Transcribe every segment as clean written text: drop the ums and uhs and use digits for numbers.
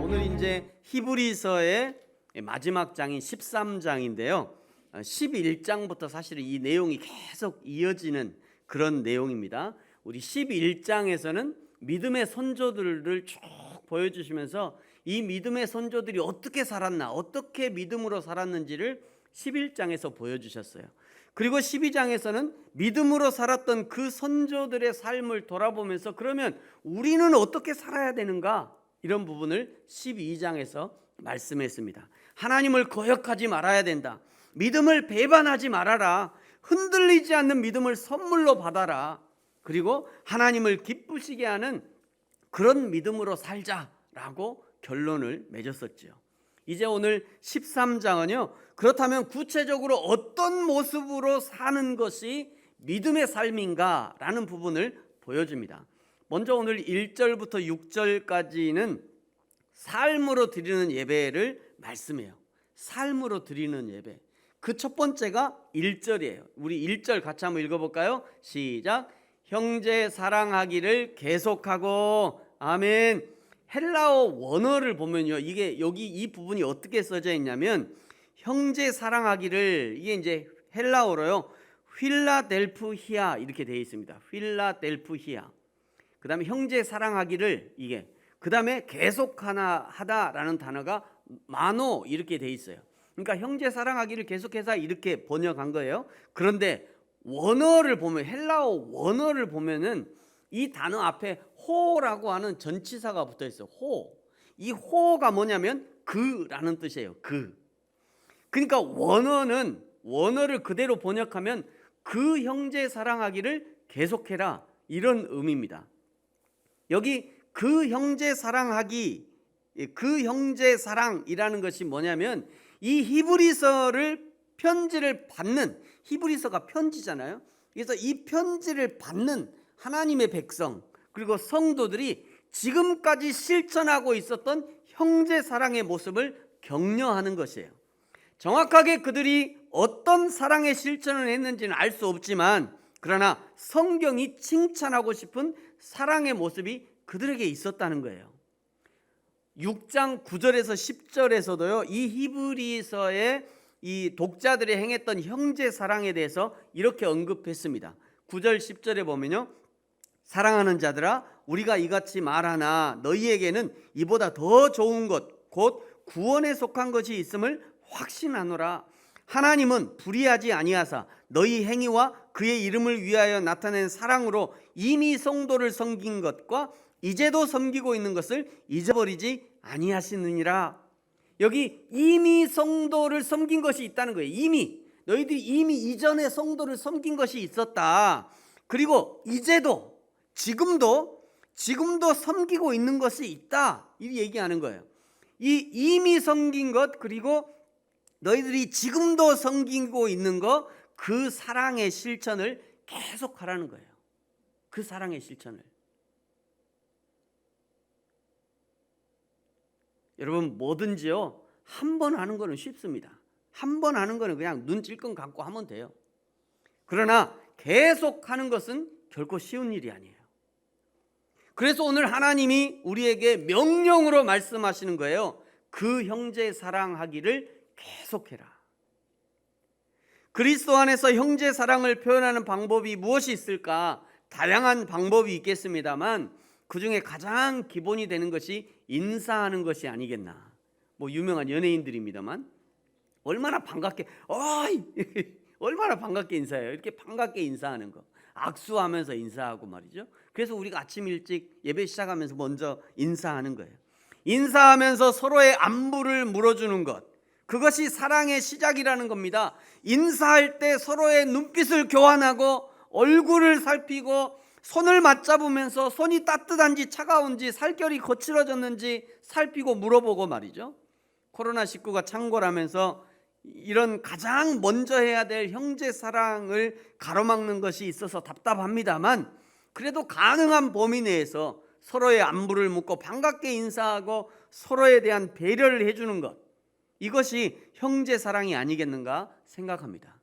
오늘 이제 히브리서의 마지막 장인 13장인데요. 11장부터 사실은 이 내용이 계속 이어지는 그런 내용입니다. 우리 11장에서는 믿음의 선조들을 쭉 보여주시면서 이 믿음의 선조들이 어떻게 살았나, 어떻게 믿음으로 살았는지를 11장에서 보여주셨어요. 그리고 12장에서는 믿음으로 살았던 그 선조들의 삶을 돌아보면서 그러면 우리는 어떻게 살아야 되는가, 이런 부분을 12장에서 말씀했습니다. 하나님을 거역하지 말아야 된다. 믿음을 배반하지 말아라. 흔들리지 않는 믿음을 선물로 받아라. 그리고 하나님을 기쁘시게 하는 그런 믿음으로 살자라고 결론을 맺었었죠. 이제 오늘 13장은요, 그렇다면 구체적으로 어떤 모습으로 사는 것이 믿음의 삶인가 라는 부분을 보여줍니다. 먼저 오늘 1절부터 6절까지는 삶으로 드리는 예배를 말씀해요. 삶으로 드리는 예배. 그 첫 번째가 1절이에요. 우리 1절 같이 한번 읽어볼까요? 시작. 형제 사랑하기를 계속하고. 아멘. 헬라어 원어를 보면요, 이게 여기 이 부분이 어떻게 써져 있냐면 형제 사랑하기를, 이게 이제 헬라어로요, 휠라델프히아 이렇게 되어 있습니다. 휠라델프히아. 그 다음에 형제 사랑하기를, 이게 그 다음에 계속하다라는 단어가 마노 이렇게 돼 있어요. 그러니까 형제 사랑하기를 계속해서 이렇게 번역한 거예요. 그런데 원어를 보면, 헬라어 원어를 보면은 이 단어 앞에 호라고 하는 전치사가 붙어 있어요. 호. 이 호가 뭐냐면 그라는 뜻이에요. 그. 그러니까 원어를 그대로 번역하면 그 형제 사랑하기를 계속해라, 이런 의미입니다. 여기 그 형제 사랑하기, 그 형제 사랑이라는 것이 뭐냐면 이 히브리서를 편지를 받는, 히브리서가 편지잖아요. 그래서 이 편지를 받는 하나님의 백성 그리고 성도들이 지금까지 실천하고 있었던 형제 사랑의 모습을 격려하는 것이에요. 정확하게 그들이 어떤 사랑의 실천을 했는지는 알 수 없지만, 그러나 성경이 칭찬하고 싶은 사랑의 모습이 그들에게 있었다는 거예요. 6장 9절에서 10절에서도요, 이 히브리서의 이 독자들이 행했던 형제 사랑에 대해서 이렇게 언급했습니다. 9절 10절에 보면요, 사랑하는 자들아, 우리가 이같이 말하나 너희에게는 이보다 더 좋은 것, 곧 구원에 속한 것이 있음을 확신하노라. 하나님은 불의하지 아니하사 너희 행위와 그의 이름을 위하여 나타낸 사랑으로 이미 성도를 섬긴 것과 이제도 섬기고 있는 것을 잊어버리지 아니하시느니라. 여기 이미 성도를 섬긴 것이 있다는 거예요. 이미 너희들이 이미 이전에 성도를 섬긴 것이 있었다. 그리고 이제도 지금도 섬기고 있는 것이 있다, 이 얘기하는 거예요. 이 이미 섬긴 것, 그리고 너희들이 지금도 섬기고 있는 것, 그 사랑의 실천을 계속하라는 거예요. 그 사랑의 실천을. 여러분, 뭐든지요, 한 번 하는 거는 쉽습니다. 한 번 하는 거는 그냥 눈 찔끔 감고 하면 돼요. 그러나 계속 하는 것은 결코 쉬운 일이 아니에요. 그래서 오늘 하나님이 우리에게 명령으로 말씀하시는 거예요. 그 형제 사랑하기를 계속해라. 그리스도 안에서 형제 사랑을 표현하는 방법이 무엇이 있을까? 다양한 방법이 있겠습니다만 그 중에 가장 기본이 되는 것이 인사하는 것이 아니겠나. 뭐 유명한 연예인들입니다만 얼마나 반갑게, 얼마나 반갑게 인사해요. 이렇게 반갑게 인사하는 거, 악수하면서 인사하고 말이죠. 그래서 우리가 아침 일찍 예배 시작하면서 먼저 인사하는 거예요. 인사하면서 서로의 안부를 물어주는 것, 그것이 사랑의 시작이라는 겁니다. 인사할 때 서로의 눈빛을 교환하고 얼굴을 살피고 손을 맞잡으면서 손이 따뜻한지 차가운지 살결이 거칠어졌는지 살피고 물어보고 말이죠. 코로나19가 창궐하면서 이런 가장 먼저 해야 될 형제 사랑을 가로막는 것이 있어서 답답합니다만, 그래도 가능한 범위 내에서 서로의 안부를 묻고 반갑게 인사하고 서로에 대한 배려를 해주는 것, 이것이 형제 사랑이 아니겠는가 생각합니다.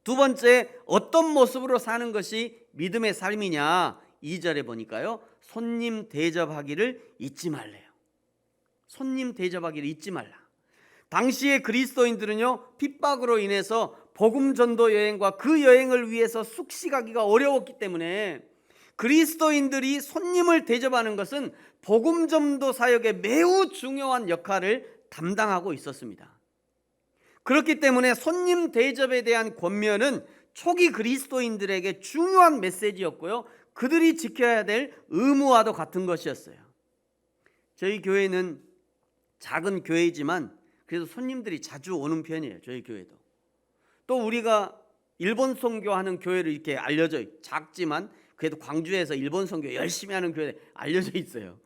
두 번째, 어떤 모습으로 사는 것이 믿음의 삶이냐, 2절에 보니까요, 손님 대접하기를 잊지 말래요. 손님 대접하기를 잊지 말라. 당시의 그리스도인들은요, 핍박으로 인해서 복음 전도 여행과 그 여행을 위해서 숙식하기가 어려웠기 때문에 그리스도인들이 손님을 대접하는 것은 복음 전도 사역에 매우 중요한 역할을 담당하고 있었습니다. 그렇기 때문에 손님 대접에 대한 권면은 초기 그리스도인들에게 중요한 메시지였고요, 그들이 지켜야 될 의무와도 같은 것이었어요. 저희 교회는 작은 교회이지만 그래도 손님들이 자주 오는 편이에요. 저희 교회도. 또 우리가 일본 선교하는 교회를 이렇게 알려져, 작지만 그래도 광주에서 일본 선교 열심히 하는 교회 알려져 있어요.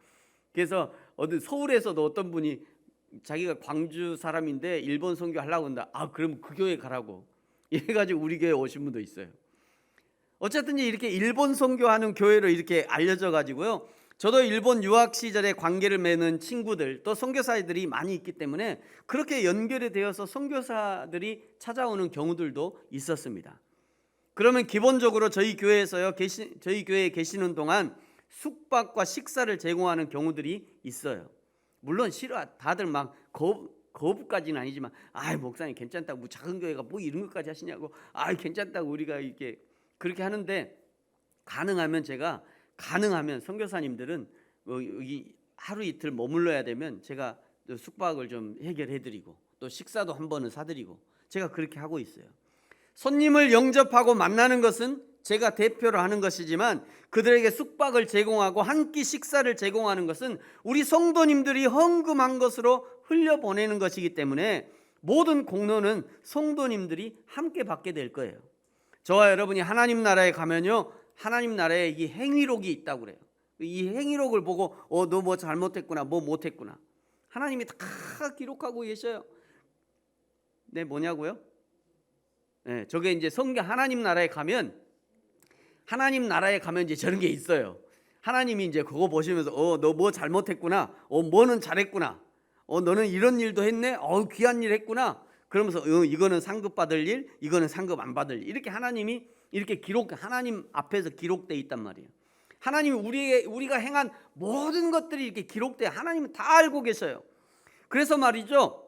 그래서 서울에서도 어떤 분이 자기가 광주 사람인데 일본 선교 하려고 한다. 그럼 그 교회 가라고 이래가지고 우리 교회 오신 분도 있어요. 어쨌든 이렇게 일본 선교하는 교회로 이렇게 알려져 가지고요, 저도 일본 유학 시절에 관계를 맺는 친구들 또 선교사들이 많이 있기 때문에 그렇게 연결이 되어서 선교사들이 찾아오는 경우들도 있었습니다. 그러면 기본적으로 저희 교회에서요, 저희 교회에 계시는 동안 숙박과 식사를 제공하는 경우들이 있어요. 물론 다들 막 거부까지는 아니지만, 목사님 괜찮다고, 뭐 작은 교회가 뭐 이런 것까지 하시냐고, 괜찮다고 우리가 이렇게 그렇게 하는데, 가능하면 선교사님들은 여기 하루 이틀 머물러야 되면 제가 숙박을 좀 해결해드리고 또 식사도 한 번은 사드리고 제가 그렇게 하고 있어요. 손님을 영접하고 만나는 것은 제가 대표로 하는 것이지만 그들에게 숙박을 제공하고 한 끼 식사를 제공하는 것은 우리 성도님들이 헌금한 것으로 흘려보내는 것이기 때문에 모든 공로는 성도님들이 함께 받게 될 거예요. 저와 여러분이 하나님 나라에 가면요, 하나님 나라에 이 행위록이 있다고 그래요. 이 행위록을 보고 너 뭐 잘못했구나, 뭐 못했구나, 하나님이 다 기록하고 계셔요. 네, 뭐냐고요? 네, 저게 이제 하나님 나라에 가면 이제 저런 게 있어요. 하나님이 이제 그거 보시면서 너 뭐 잘못했구나, 뭐는 잘했구나, 너는 이런 일도 했네, 귀한 일 했구나, 그러면서 이거는 상급 받을 일, 이거는 상급 안 받을 일, 이렇게 하나님이 이렇게 하나님 앞에서 기록되어 있단 말이에요. 하나님이 우리가 행한 모든 것들이 이렇게 기록돼, 하나님은 다 알고 계셔요. 그래서 말이죠,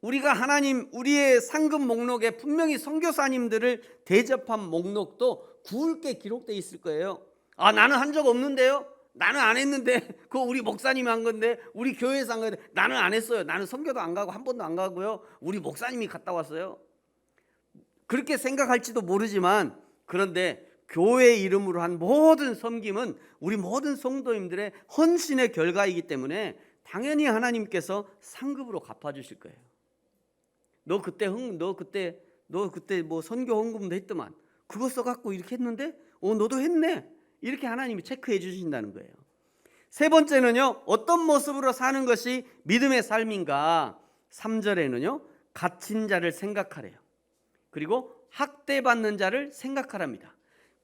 우리의 상급 목록에 분명히 선교사님들을 대접한 목록도 굵게 기록돼 있을 거예요. 나는 한 적 없는데요, 나는 안 했는데, 그거 우리 목사님이 한 건데, 우리 교회에서 한 건데, 나는 안 했어요. 나는 선교도 안 가고 한 번도 안 가고요, 우리 목사님이 갔다 왔어요. 그렇게 생각할지도 모르지만, 그런데 교회 이름으로 한 모든 섬김은 우리 모든 성도님들의 헌신의 결과이기 때문에 당연히 하나님께서 상급으로 갚아주실 거예요. 너 그때 뭐 선교 헌금도 했더만, 그거 써갖고 이렇게 했는데 너도 했네, 이렇게 하나님이 체크해 주신다는 거예요. 세 번째는요, 어떤 모습으로 사는 것이 믿음의 삶인가. 3절에는요, 갇힌 자를 생각하래요. 그리고 학대받는 자를 생각하랍니다.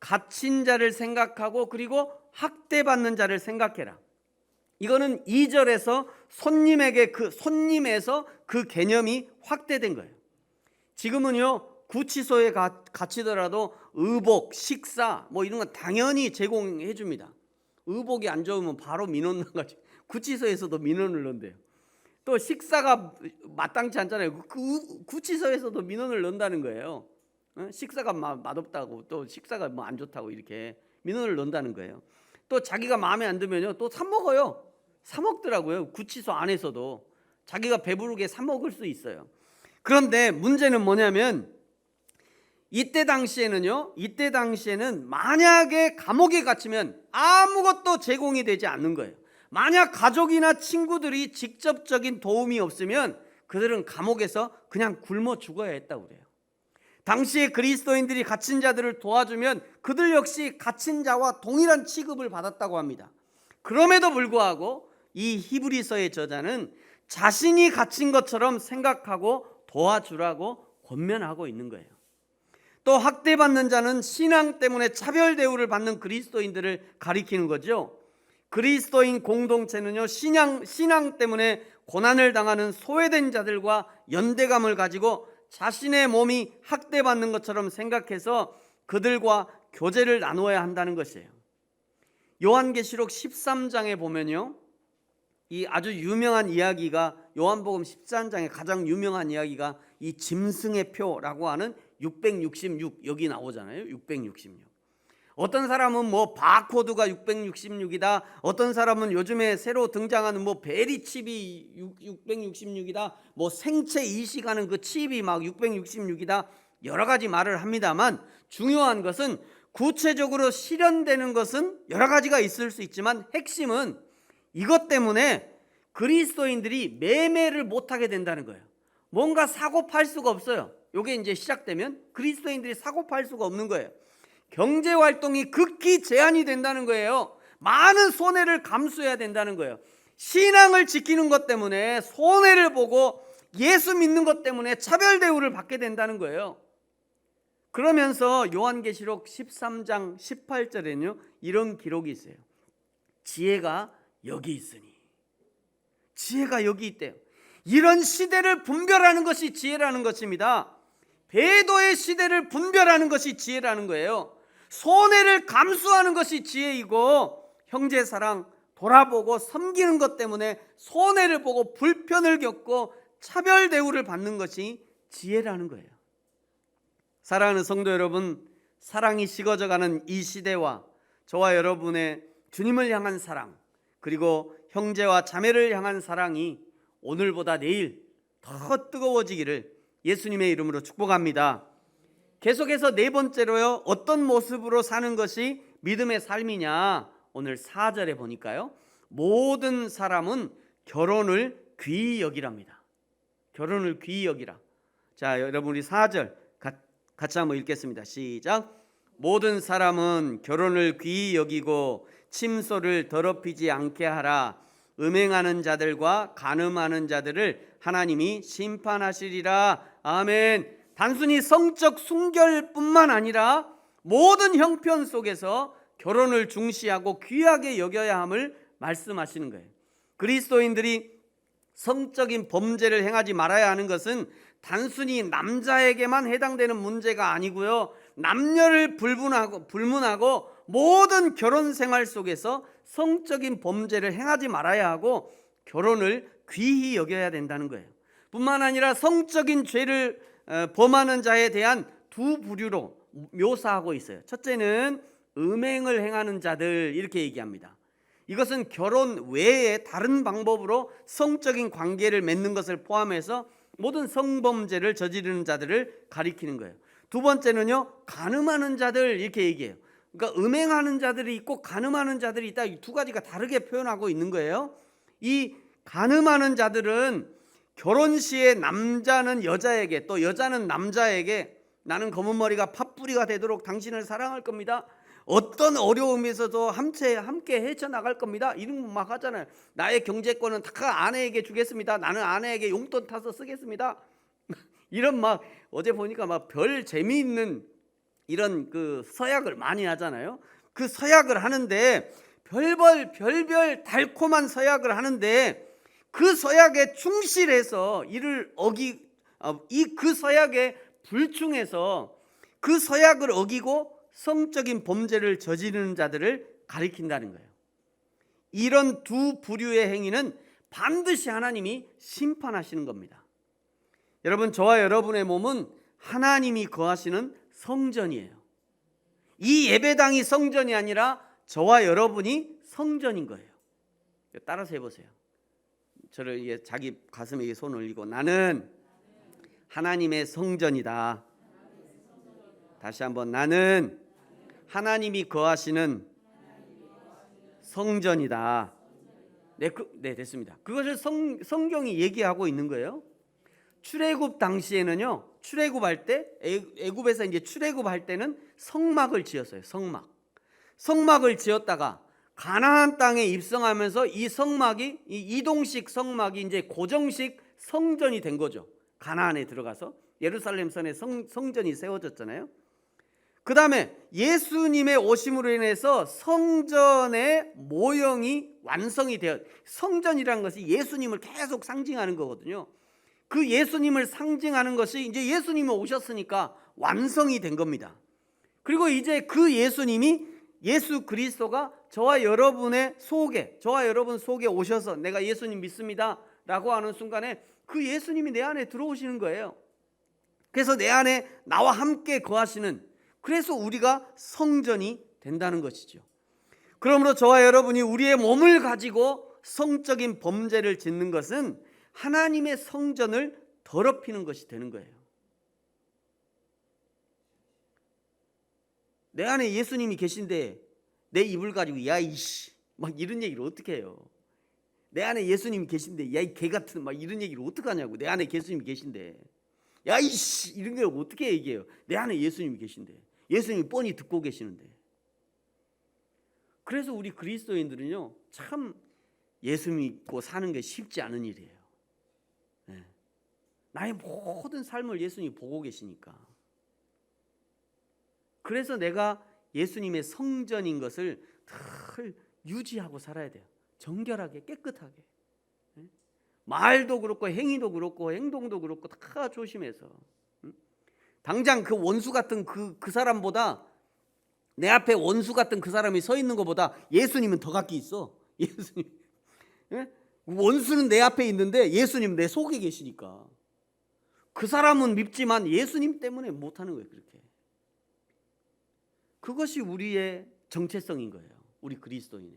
갇힌 자를 생각하고 그리고 학대받는 자를 생각해라. 이거는 2절에서 손님에서 그 개념이 확대된 거예요. 지금은요, 구치소에 갇히더라도 의복, 식사 뭐 이런 건 당연히 제공해 줍니다. 의복이 안 좋으면 바로 민원 나가지고 구치소에서도 민원을 넣는데요. 또 식사가 마땅치 않잖아요. 그 구치소에서도 민원을 넣는다는 거예요. 식사가 맛없다고, 또 식사가 뭐 안 좋다고 이렇게 민원을 넣는다는 거예요. 또 자기가 마음에 안 들면요, 또 사 먹어요. 사 먹더라고요. 구치소 안에서도 자기가 배부르게 사 먹을 수 있어요. 그런데 문제는 뭐냐면, 이때 당시에는 만약에 감옥에 갇히면 아무것도 제공이 되지 않는 거예요. 만약 가족이나 친구들이 직접적인 도움이 없으면 그들은 감옥에서 그냥 굶어 죽어야 했다고 그래요. 당시에 그리스도인들이 갇힌 자들을 도와주면 그들 역시 갇힌 자와 동일한 취급을 받았다고 합니다. 그럼에도 불구하고 이 히브리서의 저자는 자신이 갇힌 것처럼 생각하고 도와주라고 권면하고 있는 거예요. 또 학대받는 자는 신앙 때문에 차별 대우를 받는 그리스도인들을 가리키는 거죠. 그리스도인 공동체는요, 신앙 때문에 고난을 당하는 소외된 자들과 연대감을 가지고 자신의 몸이 학대받는 것처럼 생각해서 그들과 교제를 나누어야 한다는 것이에요. 요한계시록 13장에 보면요, 이 아주 유명한 이야기가, 요한복음 13장에 가장 유명한 이야기가 이 짐승의 표라고 하는 666, 여기 나오잖아요. 666. 어떤 사람은 뭐 바코드가 666이다. 어떤 사람은 요즘에 새로 등장하는 뭐 베리 칩이 666이다. 뭐 생체 이식하는 그 칩이 막 666이다. 여러 가지 말을 합니다만, 중요한 것은 구체적으로 실현되는 것은 여러 가지가 있을 수 있지만, 핵심은 이것 때문에 그리스도인들이 매매를 못하게 된다는 거예요. 뭔가 사고 팔 수가 없어요. 이게 이제 시작되면 그리스도인들이 사고 팔 수가 없는 거예요. 경제 활동이 극히 제한이 된다는 거예요. 많은 손해를 감수해야 된다는 거예요. 신앙을 지키는 것 때문에 손해를 보고 예수 믿는 것 때문에 차별 대우를 받게 된다는 거예요. 그러면서 요한계시록 13장 18절에는요, 이런 기록이 있어요. 지혜가 여기 있으니. 지혜가 여기 있대요. 이런 시대를 분별하는 것이 지혜라는 것입니다. 배도의 시대를 분별하는 것이 지혜라는 거예요. 손해를 감수하는 것이 지혜이고, 형제 사랑 돌아보고 섬기는 것 때문에 손해를 보고 불편을 겪고 차별 대우를 받는 것이 지혜라는 거예요. 사랑하는 성도 여러분, 사랑이 식어져가는 이 시대와 저와 여러분의 주님을 향한 사랑, 그리고 형제와 자매를 향한 사랑이 오늘보다 내일 더 뜨거워지기를 예수님의 이름으로 축복합니다. 계속해서 네 번째로요, 어떤 모습으로 사는 것이 믿음의 삶이냐. 오늘 4절에 보니까요, 모든 사람은 결혼을 귀히 여기랍니다. 결혼을 귀히 여기라. 자, 여러분 우리 4절 같이 한번 읽겠습니다. 시작. 모든 사람은 결혼을 귀히 여기고 침소를 더럽히지 않게 하라. 음행하는 자들과 간음하는 자들을 하나님이 심판하시리라. 아멘. 단순히 성적 순결뿐만 아니라 모든 형편 속에서 결혼을 중시하고 귀하게 여겨야 함을 말씀하시는 거예요. 그리스도인들이 성적인 범죄를 행하지 말아야 하는 것은 단순히 남자에게만 해당되는 문제가 아니고요, 남녀를 불문하고 모든 결혼 생활 속에서 성적인 범죄를 행하지 말아야 하고 결혼을 귀히 여겨야 된다는 거예요. 뿐만 아니라 성적인 죄를 범하는 자에 대한 두 부류로 묘사하고 있어요. 첫째는 음행을 행하는 자들, 이렇게 얘기합니다. 이것은 결혼 외에 다른 방법으로 성적인 관계를 맺는 것을 포함해서 모든 성범죄를 저지르는 자들을 가리키는 거예요. 두 번째는요, 간음하는 자들, 이렇게 얘기해요. 그러니까 음행하는 자들이 있고 간음하는 자들이 있다. 이 두 가지가 다르게 표현하고 있는 거예요. 이 간음하는 자들은 결혼 시에 남자는 여자에게, 또 여자는 남자에게 나는 검은 머리가 팥뿌리가 되도록 당신을 사랑할 겁니다. 어떤 어려움에서도 함께 헤쳐나갈 겁니다. 이런 막 하잖아요. 나의 경제권은 다 아내에게 주겠습니다. 나는 아내에게 용돈 타서 쓰겠습니다. 이런 막 어제 보니까 막 별 재미있는 이런 그 서약을 많이 하잖아요. 그 서약을 하는데 별별 달콤한 서약을 하는데 그 서약에 충실해서 그 서약에 불충해서 그 서약을 어기고 성적인 범죄를 저지르는 자들을 가리킨다는 거예요. 이런 두 부류의 행위는 반드시 하나님이 심판하시는 겁니다. 여러분, 저와 여러분의 몸은 하나님이 거하시는 성전이에요. 이 예배당이 성전이 아니라 저와 여러분이 성전인 거예요. 따라서 해보세요. 저를 자기 가슴에 손을 올리고, 나는 하나님의 성전이다. 다시 한번, 나는 하나님이 거하시는 성전이다. 네, 됐습니다. 그것을 성경이 얘기하고 있는 거예요. 출애굽 당시에는요, 출애굽할 때, 애굽에서 이제 출애굽할 때는 성막을 지었어요. 성막을 지었다가 가나안 땅에 입성하면서 이 성막이, 이 이동식 성막이 이제 고정식 성전이 된 거죠. 가나안에 들어가서 예루살렘 성에 성전이 세워졌잖아요. 그 다음에 예수님의 오심으로 인해서 성전의 모형이 완성이 되어, 성전이라는 것이 예수님을 계속 상징하는 거거든요. 그 예수님을 상징하는 것이 이제 예수님이 오셨으니까 완성이 된 겁니다. 그리고 이제 그 예수님이 예수 그리스도가 저와 여러분 속에 오셔서 내가 예수님 믿습니다 라고 하는 순간에 그 예수님이 내 안에 들어오시는 거예요. 그래서 내 안에 나와 함께 거하시는, 그래서 우리가 성전이 된다는 것이죠. 그러므로 저와 여러분이 우리의 몸을 가지고 성적인 범죄를 짓는 것은 하나님의 성전을 더럽히는 것이 되는 거예요. 내 안에 예수님이 계신데 내 입을 가지고 야 이씨 막 이런 얘기를 어떻게 해요? 내 안에 예수님이 계신데 야 이 개 같은 막 이런 얘기를 어떻게 하냐고. 내 안에 예수님이 계신데 야 이씨 이런 걸 어떻게 얘기해요? 내 안에 예수님이 계신데, 예수님이 뻔히 듣고 계시는데. 그래서 우리 그리스도인들은요 참 예수 믿고 사는 게 쉽지 않은 일이에요. 네. 나의 모든 삶을 예수님이 보고 계시니까. 그래서 내가 예수님의 성전인 것을 늘 유지하고 살아야 돼요. 정결하게 깨끗하게. 말도 그렇고 행위도 그렇고 행동도 그렇고 다 조심해서. 당장 그 원수 같은 그 사람보다, 내 앞에 원수 같은 그 사람이 서 있는 것보다 예수님은 더 가까이 있어. 예수님. 원수는 내 앞에 있는데 예수님은 내 속에 계시니까. 그 사람은 밉지만 예수님 때문에 못하는 거예요. 그렇게. 그것이 우리의 정체성인 거예요. 우리 그리스도인의.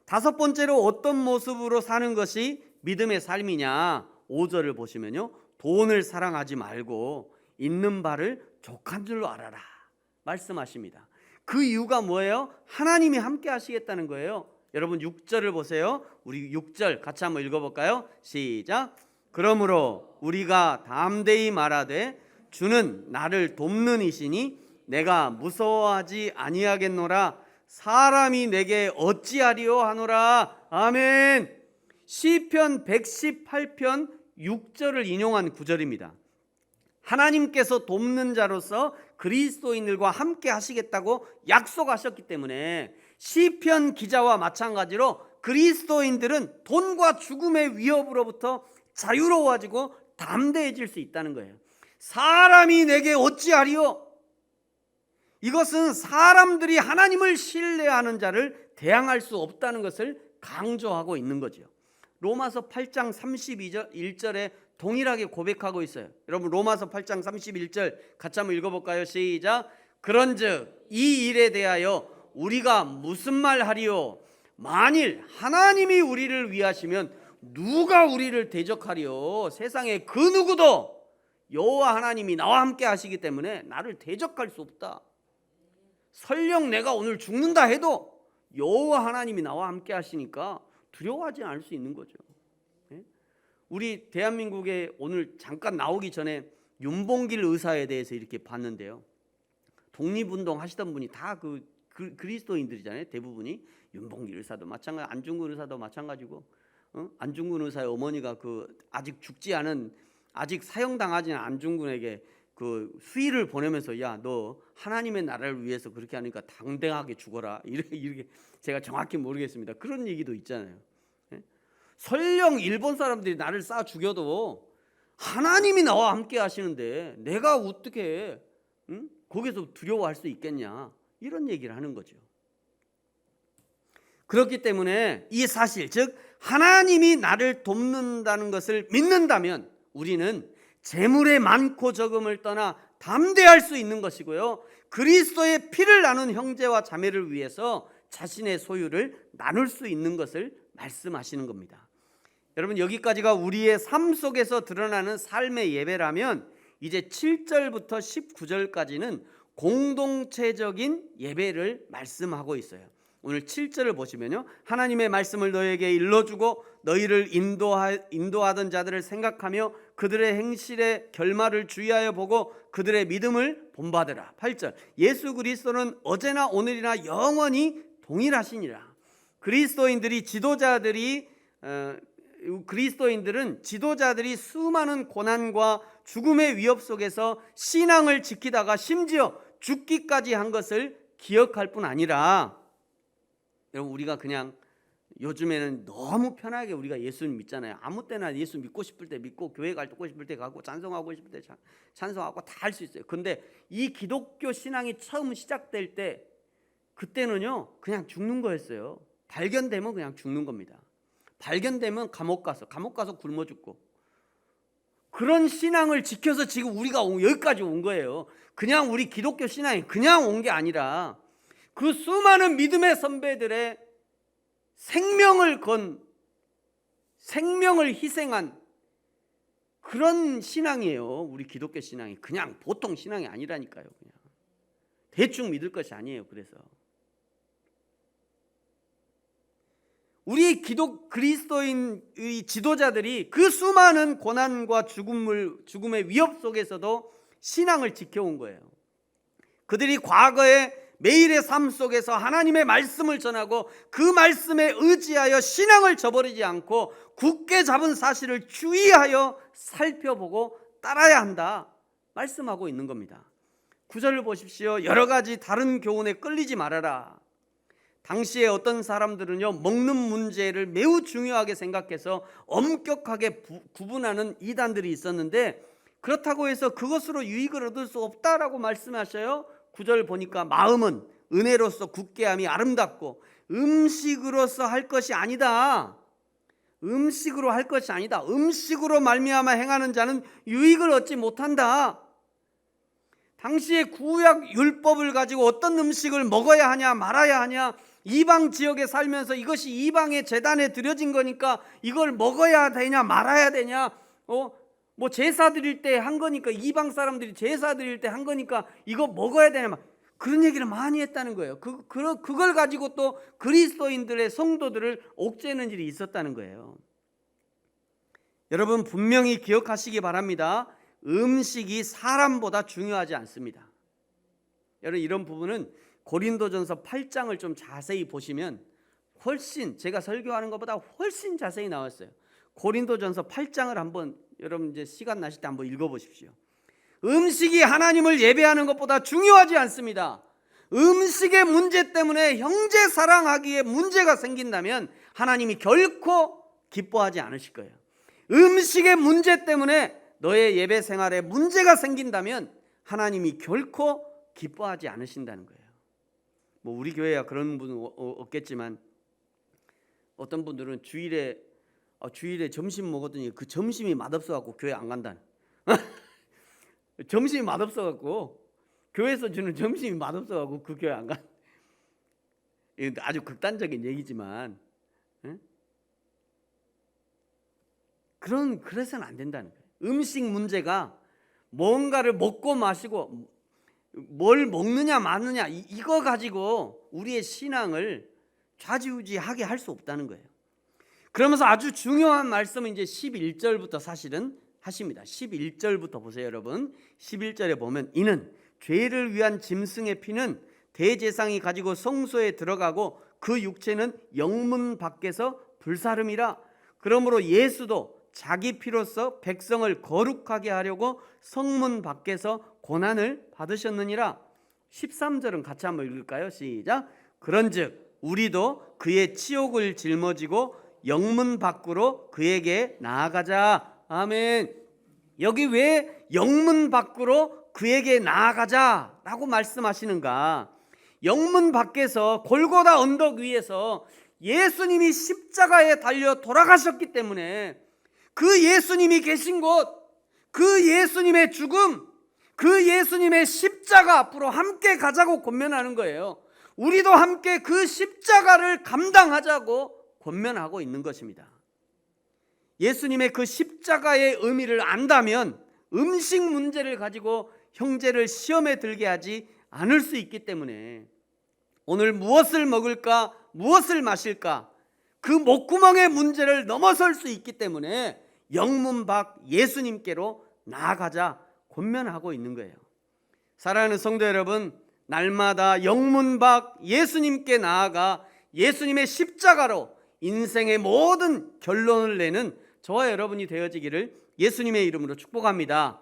다섯 번째로 어떤 모습으로 사는 것이 믿음의 삶이냐, 5절을 보시면요, 돈을 사랑하지 말고 있는 바를 족한 줄로 알아라 말씀하십니다. 그 이유가 뭐예요? 하나님이 함께 하시겠다는 거예요. 여러분 6절을 보세요. 우리 6절 같이 한번 읽어볼까요? 시작. 그러므로 우리가 담대히 말하되 주는 나를 돕는 이시니 내가 무서워하지 아니하겠노라. 사람이 내게 어찌하리요 하노라. 아멘. 시편 118편 6절을 인용한 구절입니다. 하나님께서 돕는 자로서 그리스도인들과 함께 하시겠다고 약속하셨기 때문에 시편 기자와 마찬가지로 그리스도인들은 돈과 죽음의 위협으로부터 자유로워지고 담대해질 수 있다는 거예요. 사람이 내게 어찌하리요? 이것은 사람들이 하나님을 신뢰하는 자를 대항할 수 없다는 것을 강조하고 있는 거죠. 로마서 8장 31절에 동일하게 고백하고 있어요. 여러분 로마서 8장 31절 같이 한번 읽어볼까요? 시작. 그런즉 이 일에 대하여 우리가 무슨 말 하리요? 만일 하나님이 우리를 위하시면 누가 우리를 대적하리요? 세상에 그 누구도 여호와 하나님이 나와 함께 하시기 때문에 나를 대적할 수 없다. 설령 내가 오늘 죽는다 해도 여호와 하나님이 나와 함께 하시니까 두려워하지 않을 수 있는 거죠. 우리 대한민국에 오늘 잠깐 나오기 전에 윤봉길 의사에 대해서 이렇게 봤는데요. 독립운동 하시던 분이 다 그리스도인들이잖아요. 대부분이. 윤봉길 의사도 마찬가지, 안중근 의사도 마찬가지고, 안중근 의사의 어머니가 아직 죽지 않은, 아직 사형당하지 않은 안중근에게 그 수의를 보내면서 야, 너 하나님의 나라를 위해서 그렇게 하니까 당당하게 죽어라. 이렇게 제가 정확히 모르겠습니다. 그런 얘기도 있잖아요. 설령 일본 사람들이 나를 쏴 죽여도 하나님이 나와 함께 하시는데 내가 어떻게 거기서 두려워할 수 있겠냐, 이런 얘기를 하는 거죠. 그렇기 때문에 이 사실, 즉 하나님이 나를 돕는다는 것을 믿는다면 우리는 재물의 많고 적음을 떠나 담대할 수 있는 것이고요, 그리스도의 피를 나눈 형제와 자매를 위해서 자신의 소유를 나눌 수 있는 것을 말씀하시는 겁니다. 여러분 여기까지가 우리의 삶 속에서 드러나는 삶의 예배라면 이제 7절부터 19절까지는 공동체적인 예배를 말씀하고 있어요. 오늘 7절을 보시면요, 하나님의 말씀을 너에게 일러주고 너희를 인도하던 자들을 생각하며 그들의 행실의 결말을 주의하여 보고 그들의 믿음을 본받으라. 8절, 예수 그리스도는 어제나 오늘이나 영원히 동일하시니라. 그리스도인들은 지도자들이 수많은 고난과 죽음의 위협 속에서 신앙을 지키다가 심지어 죽기까지 한 것을 기억할 뿐 아니라, 여러분 우리가 그냥 요즘에는 너무 편하게 우리가 예수님 믿잖아요. 아무 때나 예수 믿고 싶을 때 믿고 교회 가고 싶을 때 가고 찬송하고 싶을 때 찬송하고 다 할 수 있어요. 근데 이 기독교 신앙이 처음 시작될 때 그때는요 그냥 죽는 거였어요. 발견되면 그냥 죽는 겁니다. 발견되면 감옥 가서 굶어 죽고, 그런 신앙을 지켜서 지금 우리가 여기까지 온 거예요. 그냥 우리 기독교 신앙이 그냥 온 게 아니라 그 수많은 믿음의 선배들의 생명을 희생한 그런 신앙이에요. 우리 기독교 신앙이 그냥 보통 신앙이 아니라니까요. 그냥 대충 믿을 것이 아니에요. 그래서 우리 그리스도인의 지도자들이 그 수많은 고난과 죽음의 위협 속에서도 신앙을 지켜온 거예요. 그들이 과거에 매일의 삶 속에서 하나님의 말씀을 전하고 그 말씀에 의지하여 신앙을 저버리지 않고 굳게 잡은 사실을 주의하여 살펴보고 따라야 한다 말씀하고 있는 겁니다. 9절을 보십시오. 여러 가지 다른 교훈에 끌리지 말아라. 당시에 어떤 사람들은요 먹는 문제를 매우 중요하게 생각해서 엄격하게 구분하는 이단들이 있었는데, 그렇다고 해서 그것으로 유익을 얻을 수 없다라고 말씀하셔요. 9절 보니까 마음은 은혜로서 굳게함이 아름답고 음식으로서 할 것이 아니다. 음식으로 할 것이 아니다. 음식으로 말미암아 행하는 자는 유익을 얻지 못한다. 당시에 구약 율법을 가지고 어떤 음식을 먹어야 하냐 말아야 하냐, 이방 지역에 살면서 이것이 이방의 제단에 드려진 거니까 이걸 먹어야 되냐 말아야 되냐, 뭐 제사 드릴 때 한 거니까, 이방 사람들이 제사 드릴 때 한 거니까 이거 먹어야 되냐, 그런 얘기를 많이 했다는 거예요. 그걸 가지고 또 그리스도인들의 성도들을 옥죄는 일이 있었다는 거예요. 여러분 분명히 기억하시기 바랍니다. 음식이 사람보다 중요하지 않습니다. 여러분 이런 부분은 고린도전서 8장을 좀 자세히 보시면 훨씬, 제가 설교하는 것보다 훨씬 자세히 나왔어요. 고린도전서 8장을 한번 여러분 이제 시간 나실 때 한번 읽어보십시오. 음식이 하나님을 예배하는 것보다 중요하지 않습니다. 음식의 문제 때문에 형제 사랑하기에 문제가 생긴다면 하나님이 결코 기뻐하지 않으실 거예요. 음식의 문제 때문에 너의 예배 생활에 문제가 생긴다면 하나님이 결코 기뻐하지 않으신다는 거예요. 뭐 우리 교회야 그런 분은 없겠지만 어떤 분들은 주일에 점심 먹었더니 그 점심이 맛없어갖고 교회 안 간다는. 점심이 맛없어갖고 교회에서 주는 점심이 맛없어갖고 그 교회 안 간. 아주 극단적인 얘기지만 그래서는 안 된다는 거예요. 음식 문제가 뭔가를 먹고 마시고 뭘 먹느냐 마느냐 이거 가지고 우리의 신앙을 좌지우지하게 할 수 없다는 거예요. 그러면서 아주 중요한 말씀은 이제 11절부터 사실은 하십니다. 11절부터 보세요, 여러분. 11절에 보면 이는 죄를 위한 짐승의 피는 대제사장이 가지고 성소에 들어가고 그 육체는 영문 밖에서 불사름이라. 그러므로 예수도 자기 피로써 백성을 거룩하게 하려고 성문 밖에서 고난을 받으셨느니라. 13절은 같이 한번 읽을까요? 시작. 그런즉 우리도 그의 치욕을 짊어지고 영문 밖으로 그에게 나아가자. 아멘. 여기 왜 영문 밖으로 그에게 나아가자라고 말씀하시는가? 영문 밖에서 골고다 언덕 위에서 예수님이 십자가에 달려 돌아가셨기 때문에 그 예수님이 계신 곳, 그 예수님의 죽음, 그 예수님의 십자가 앞으로 함께 가자고 권면하는 거예요. 우리도 함께 그 십자가를 감당하자고 권면하고 있는 것입니다. 예수님의 그 십자가의 의미를 안다면 음식 문제를 가지고 형제를 시험에 들게 하지 않을 수 있기 때문에 오늘 무엇을 먹을까, 무엇을 마실까, 그 목구멍의 문제를 넘어설 수 있기 때문에 영문 밖 예수님께로 나아가자 권면하고 있는 거예요. 사랑하는 성도 여러분, 날마다 영문 밖 예수님께 나아가 예수님의 십자가로 인생의 모든 결론을 내는 저와 여러분이 되어지기를 예수님의 이름으로 축복합니다.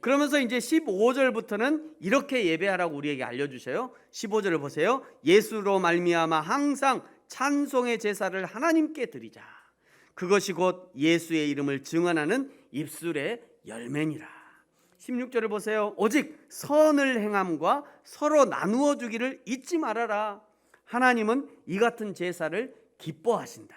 그러면서 이제 15절부터는 이렇게 예배하라고 우리에게 알려주셔요. 15절을 보세요. 예수로 말미암아 항상 찬송의 제사를 하나님께 드리자. 그것이 곧 예수의 이름을 증언하는 입술의 열매니라. 16절을 보세요. 오직 선을 행함과 서로 나누어 주기를 잊지 말아라. 하나님은 이 같은 제사를 기뻐하신다.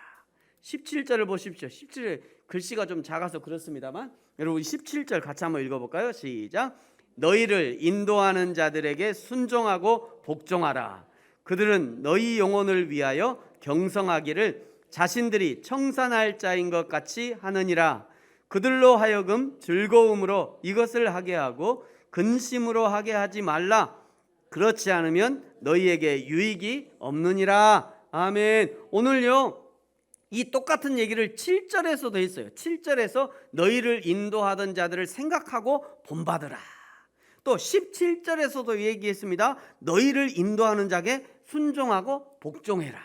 17절을 보십시오. 17절 글씨가 좀 작아서 그렇습니다만 여러분 17절 같이 한번 읽어볼까요? 시작. 너희를 인도하는 자들에게 순종하고 복종하라. 그들은 너희 영혼을 위하여 경성하기를 자신들이 청산할 자인 것 같이 하느니라. 그들로 하여금 즐거움으로 이것을 하게 하고 근심으로 하게 하지 말라. 그렇지 않으면 너희에게 유익이 없느니라. 아멘. 오늘요 이 똑같은 얘기를 7절에서도 했어요. 7절에서 너희를 인도하던 자들을 생각하고 본받으라. 또 17절에서도 얘기했습니다. 너희를 인도하는 자에게 순종하고 복종해라.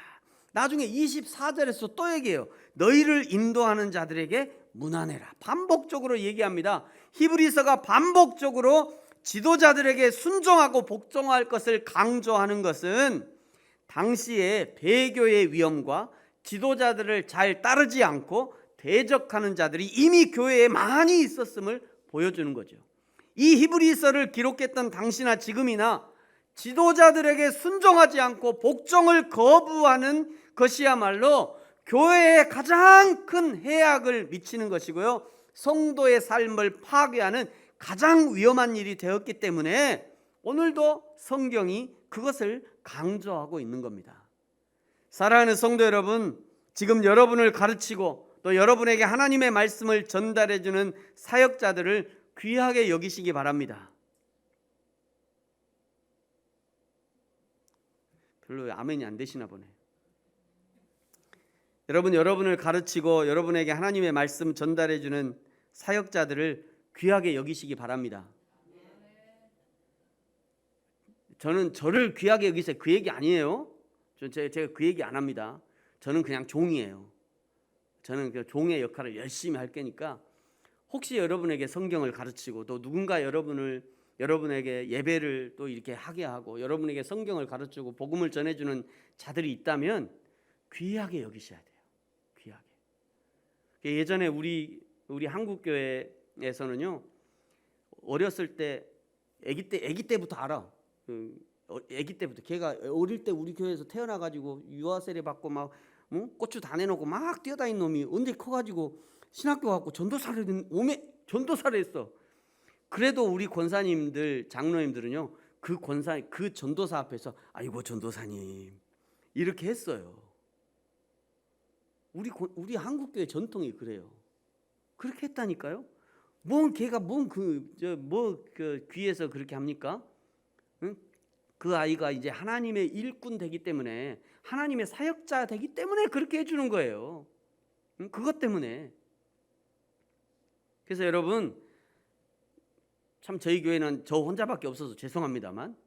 나중에 24절에서 또 얘기해요. 너희를 인도하는 자들에게 문안해라. 반복적으로 얘기합니다. 히브리서가 반복적으로 지도자들에게 순종하고 복종할 것을 강조하는 것은 당시의 배교의 위험과 지도자들을 잘 따르지 않고 대적하는 자들이 이미 교회에 많이 있었음을 보여주는 거죠. 이 히브리서를 기록했던 당시나 지금이나 지도자들에게 순종하지 않고 복종을 거부하는 것이야말로 교회에 가장 큰 해악을 미치는 것이고요, 성도의 삶을 파괴하는 가장 위험한 일이 되었기 때문에 오늘도 성경이 그것을 강조하고 있는 겁니다. 사랑하는 성도 여러분, 지금 여러분을 가르치고 또 여러분에게 하나님의 말씀을 전달해 주는 사역자들을 귀하게 여기시기 바랍니다. 별로 아멘이 안 되시나 보네. 여러분을 가르치고 여러분에게 하나님의 말씀 전달해 주는 사역자들을 귀하게 여기시기 바랍니다. 저는 저를 귀하게 여기세요. 그 얘기 아니에요. 제가 그 얘기 안 합니다. 저는 그냥 종이에요. 저는 그 종의 역할을 열심히 할 거니까 혹시 여러분에게 성경을 가르치고 또 누군가 여러분에게 예배를 또 이렇게 하게 하고 여러분에게 성경을 가르치고 복음을 전해주는 자들이 있다면 귀하게 여기셔야 돼요. 귀하게. 예전에 우리 한국 교회에서는요, 어렸을 때 아기 때부터 알아. 아기 때부터 걔가 어릴 때 우리 교회에서 태어나가지고 유아세례 받고 막 고추 다 내놓고 막 뛰어다니는 놈이 언제 커가지고 신학교 가고 전도사를 했어. 그래도 우리 권사님들 장로님들은요 그 전도사 앞에서 아이고 전도사님 이렇게 했어요. 우리 한국 교회 전통이 그래요. 그렇게 했다니까요. 걔가 귀에서 그렇게 합니까? 응? 그 아이가 이제 하나님의 일꾼 되기 때문에 하나님의 사역자 되기 때문에 그렇게 해주는 거예요. 응? 그것 때문에. 그래서 여러분 참 저희 교회는 저 혼자밖에 없어서 죄송합니다만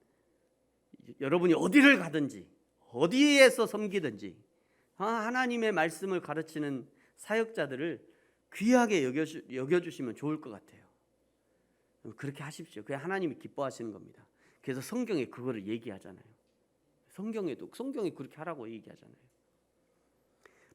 여러분이 어디를 가든지 어디에서 섬기든지 하나님의 말씀을 가르치는 사역자들을 귀하게 여겨주시면 좋을 것 같아요. 그렇게 하십시오. 그게 하나님이 기뻐하시는 겁니다. 그래서 성경에 그거를 얘기하잖아요. 성경에 그렇게 하라고 얘기하잖아요.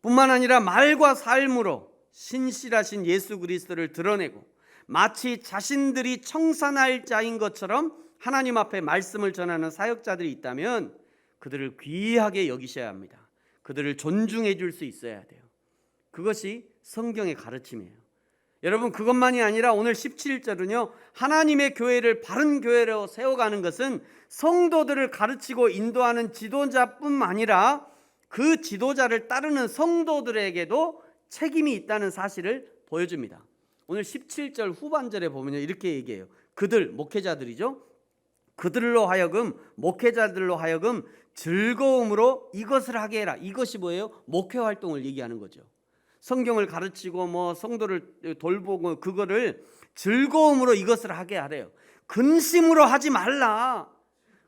뿐만 아니라 말과 삶으로 신실하신 예수 그리스도를 드러내고 마치 자신들이 청산할 자인 것처럼 하나님 앞에 말씀을 전하는 사역자들이 있다면 그들을 귀하게 여기셔야 합니다. 그들을 존중해 줄 수 있어야 돼요. 그것이 성경의 가르침이에요. 여러분 그것만이 아니라 오늘 17절은요 하나님의 교회를 바른 교회로 세워가는 것은 성도들을 가르치고 인도하는 지도자뿐만 아니라 그 지도자를 따르는 성도들에게도 책임이 있다는 사실을 보여줍니다. 오늘 17절 후반절에 보면요 이렇게 얘기해요. 그들 목회자들이죠. 목회자들로 하여금 즐거움으로 이것을 하게 해라. 이것이 뭐예요? 목회 활동을 얘기하는 거죠. 성경을 가르치고 성도를 돌보고 그거를 즐거움으로 이것을 하게 하래요. 근심으로 하지 말라.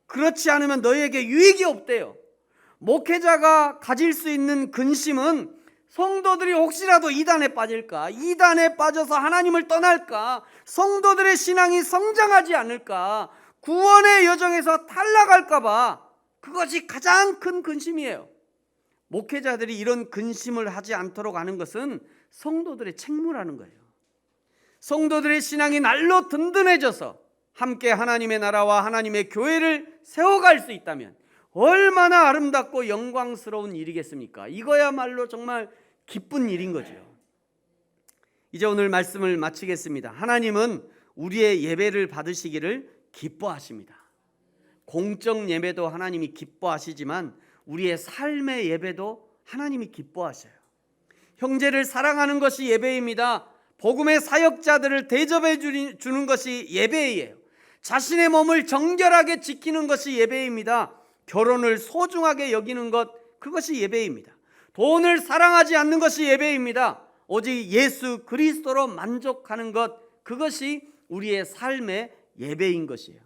그렇지 않으면 너희에게 유익이 없대요. 목회자가 가질 수 있는 근심은 성도들이 혹시라도 이단에 빠질까, 이단에 빠져서 하나님을 떠날까, 성도들의 신앙이 성장하지 않을까, 구원의 여정에서 탈락할까 봐 그것이 가장 큰 근심이에요. 목회자들이 이런 근심을 하지 않도록 하는 것은 성도들의 책무라는 거예요. 성도들의 신앙이 날로 든든해져서 함께 하나님의 나라와 하나님의 교회를 세워갈 수 있다면, 얼마나 아름답고 영광스러운 일이겠습니까? 이거야말로 정말 기쁜 일인 거죠. 이제 오늘 말씀을 마치겠습니다. 하나님은 우리의 예배를 받으시기를 기뻐하십니다. 공적 예배도 하나님이 기뻐하시지만 우리의 삶의 예배도 하나님이 기뻐하셔요. 형제를 사랑하는 것이 예배입니다. 복음의 사역자들을 대접해 주는 것이 예배예요. 자신의 몸을 정결하게 지키는 것이 예배입니다. 결혼을 소중하게 여기는 것, 그것이 예배입니다. 돈을 사랑하지 않는 것이 예배입니다. 오직 예수 그리스도로 만족하는 것, 그것이 우리의 삶의 예배인 것이에요.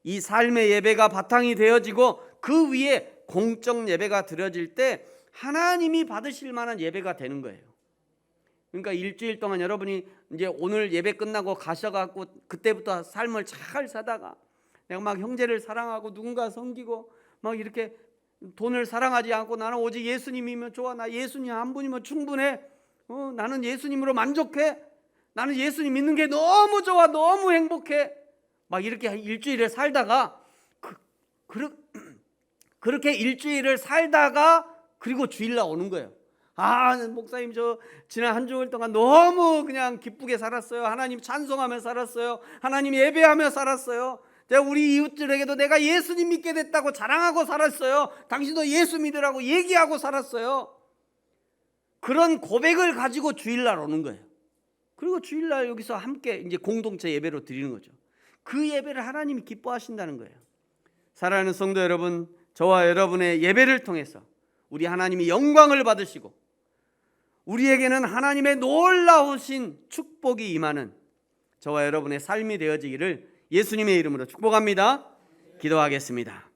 이 삶의 예배가 바탕이 되어지고 그 위에 공적 예배가 드려질 때 하나님이 받으실 만한 예배가 되는 거예요. 그러니까 일주일 동안 여러분이 이제 오늘 예배 끝나고 가셔갖고 그때부터 삶을 잘 사다가 내가 막 형제를 사랑하고 누군가 섬기고 막 이렇게 돈을 사랑하지 않고 나는 오직 예수님이면 좋아, 나 예수님 한 분이면 충분해, 나는 예수님으로 만족해, 나는 예수님 믿는 게 너무 좋아, 너무 행복해, 막 이렇게 일주일을 살다가 그렇게 일주일을 살다가 그리고 주일날 오는 거예요. 아, 목사님 저 지난 한 주일 동안 너무 그냥 기쁘게 살았어요. 하나님 찬송하며 살았어요. 하나님 예배하며 살았어요. 제가 우리 이웃들에게도 내가 예수님 믿게 됐다고 자랑하고 살았어요. 당신도 예수 믿으라고 얘기하고 살았어요. 그런 고백을 가지고 주일날 오는 거예요. 그리고 주일날 여기서 함께 이제 공동체 예배로 드리는 거죠. 그 예배를 하나님이 기뻐하신다는 거예요. 사랑하는 성도 여러분, 저와 여러분의 예배를 통해서 우리 하나님이 영광을 받으시고 우리에게는 하나님의 놀라우신 축복이 임하는 저와 여러분의 삶이 되어지기를 예수님의 이름으로 축복합니다. 기도하겠습니다.